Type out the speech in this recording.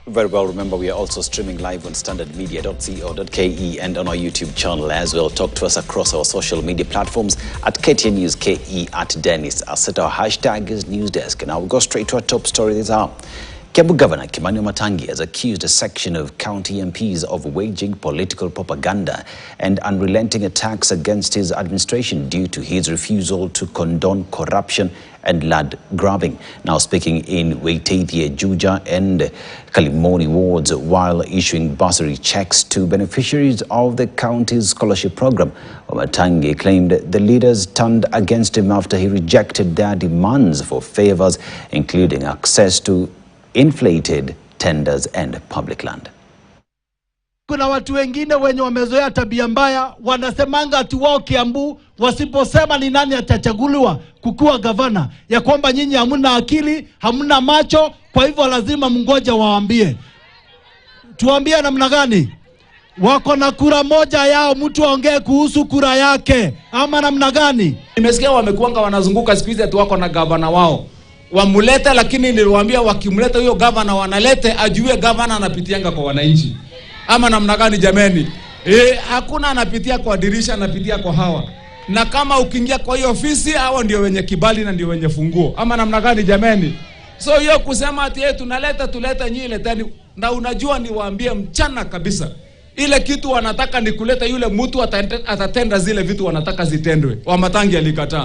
Very well. Remember, we are also streaming live on standardmedia.co.ke and on our YouTube channel as well. Talk to us across our social media platforms at KTN News KE at Dennis. I'll set our hashtag is Newsdesk. And now we'll go straight to our top story this hour. Kiambu Governor Wamatangi has accused a section of county MPs of waging political propaganda and unrelenting attacks against his administration due to his refusal to condone corruption and land grabbing. Now speaking in Wamatangi, Juja and Kalimoni wards while issuing bursary checks to beneficiaries of the county's scholarship program, Wamatangi claimed the leaders turned against him after he rejected their demands for favors, including access to inflated tenders and public land. Kuna watu wengine wenye wamezoea tabia mbaya wanasemanga ati wao Kiambu wasiposema ni nani atachaguliwa kukuwa gavana ya kwamba nyinyi hamna akili, hamna macho, kwa hivyo lazima mngoja waambie. Tuambie namna gani? Wako na kura moja yao, mtu aongee kuhusu kura yake ama namna gani? Nimesikia wamekuanga wanazunguka siku hizi ati wako na gavana wao. Wamulete, lakini niliwaambia wakimleta huyo gavana wanalete ajue gavana anapitianga kwa wananchi. Ama namna gani jameni? Hakuna anapitia kwa dirisha, anapitia kwa hawa. Na kama ukiingia kwa hiyo ofisi, hawa ndio wenye kibali na ndio wenye funguo. Ama namna gani jameni? So hiyo kusema ati tuleta nyinyi leteni, na unajua niwaambie mchana kabisa. Ile kitu wanataka ni kuleta yule mtu atatenda zile vitu wanataka zitendwe. Wamatangi alikataa.